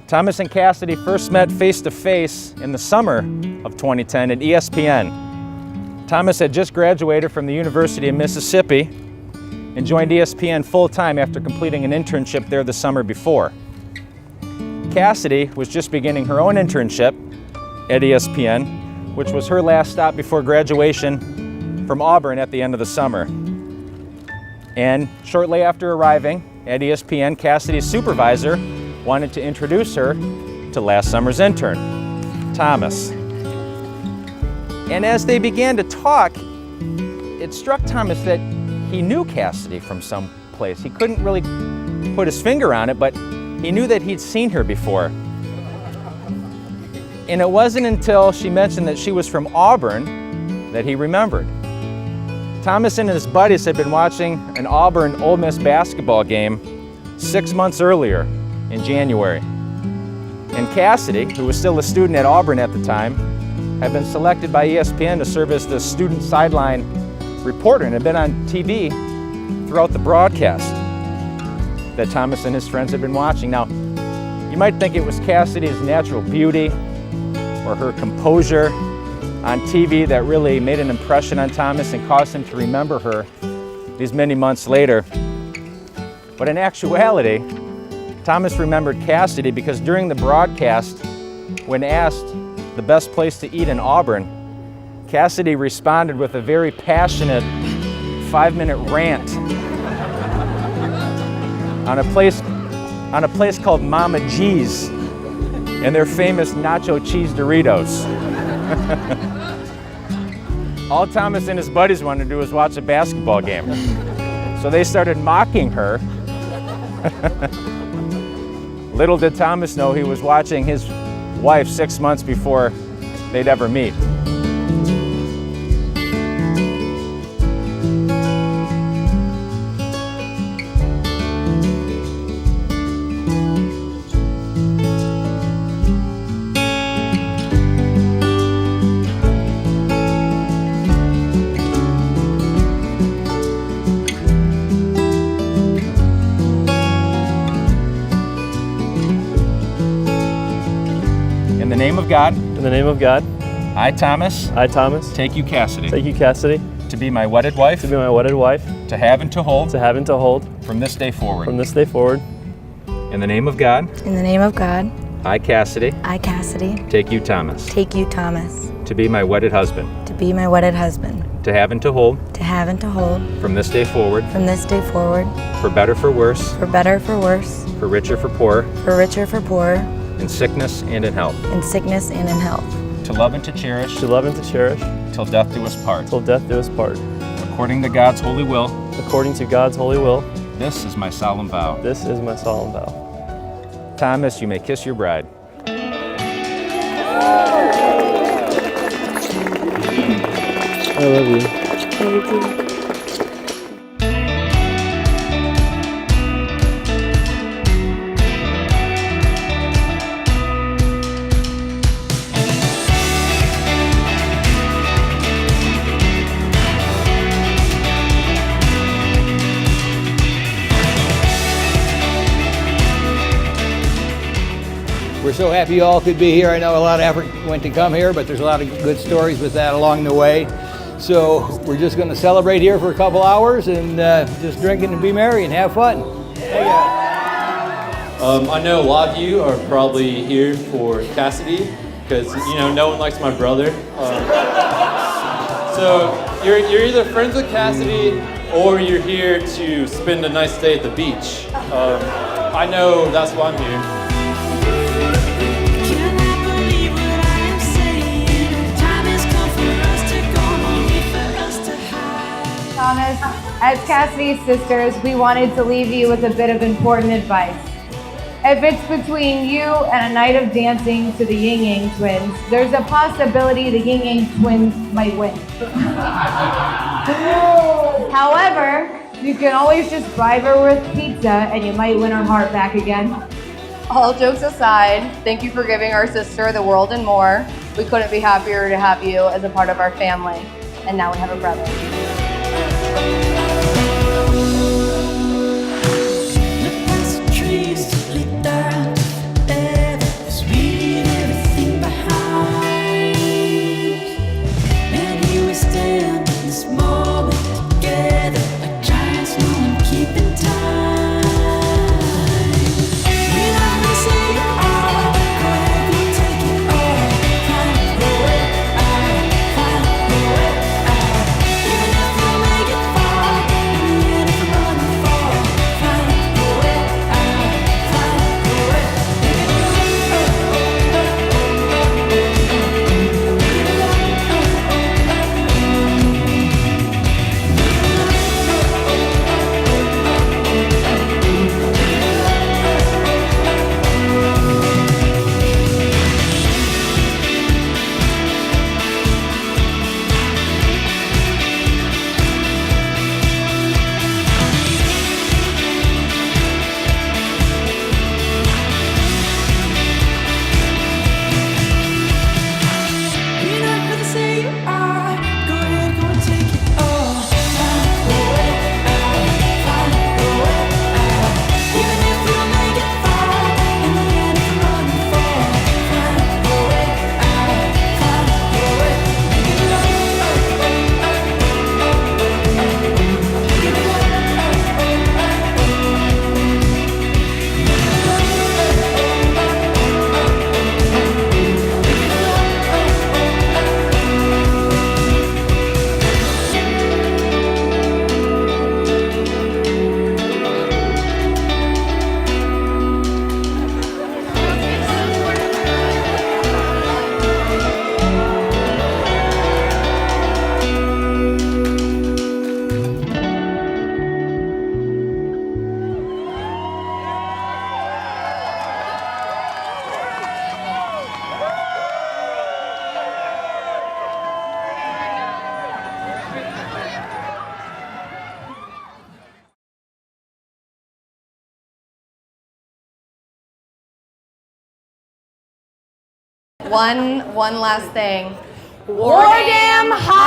Thomas and Cassidy first met face-to-face in the summer of 2010 at ESPN. Thomas had just graduated from the University of Mississippi and joined ESPN full-time after completing an internship there the summer before. Cassidy was just beginning her own internship at ESPN, which was her last stop before graduation from Auburn at the end of the summer. And shortly after arriving at ESPN, Cassidy's supervisor wanted to introduce her to last summer's intern, Thomas. And as they began to talk, it struck Thomas that he knew Cassidy from some place. He couldn't really put his finger on it, but he knew that he'd seen her before. And it wasn't until she mentioned that she was from Auburn that he remembered. Thomas and his buddies had been watching an Auburn-Ole Miss basketball game 6 months earlier in January. And Cassidy, who was still a student at Auburn at the time, had been selected by ESPN to serve as the student sideline reporter and had been on TV throughout the broadcast that Thomas and his friends had been watching. Now, you might think it was Cassidy's natural beauty or her composure on TV that really made an impression on Thomas and caused him to remember her these many months later. But in actuality, Thomas remembered Cassidy because during the broadcast, when asked the best place to eat in Auburn, Cassidy responded with a very passionate 5-minute rant on a place called Mama G's and their famous nacho cheese Doritos. All Thomas and his buddies wanted to do was watch a basketball game. So they started mocking her. Little did Thomas know he was watching his wife 6 months before they'd ever meet. In the name of God. In the name of God. I, Thomas. I, Thomas. Take you, Cassidy. Take you, Cassidy. To be my wedded wife. To be my wedded wife. To have and to hold. To have and to hold. From this day forward. From this day forward. In the name of God. In the name of God. I, Cassidy. I, Cassidy. Take you, Thomas. Take you, Thomas. To be my wedded husband. To be my wedded husband. To have and to hold. To have and to hold. From this day forward. From this day forward. For better, for worse. For better, for worse. For richer, for poorer. For richer, for poorer. In sickness and in health. In sickness and in health. To love and to cherish. To love and to cherish. Till death do us part. Till death do us part. According to God's holy will. According to God's holy will. This is my solemn vow. This is my solemn vow. Thomas, you may kiss your bride. I love you. Thank you. We're so happy you all could be here. I know a lot of effort went to come here, but there's a lot of good stories with that along the way. So we're just going to celebrate here for a couple hours and just drink and be merry and have fun. Hey guys. I know a lot of you are probably here for Cassidy because, you know, no one likes my brother. So you're either friends with Cassidy or you're here to spend a nice day at the beach. I know that's why I'm here. Thomas, as Cassidy's sisters, we wanted to leave you with a bit of important advice. If it's between you and a night of dancing to the Ying Yang twins, there's a possibility the Ying Yang twins might win. However, you can always just bribe her with pizza and you might win her heart back again. All jokes aside, thank you for giving our sister the world and more. We couldn't be happier to have you as a part of our family. And now we have a brother. Trees lit there, One last thing. War damn hot!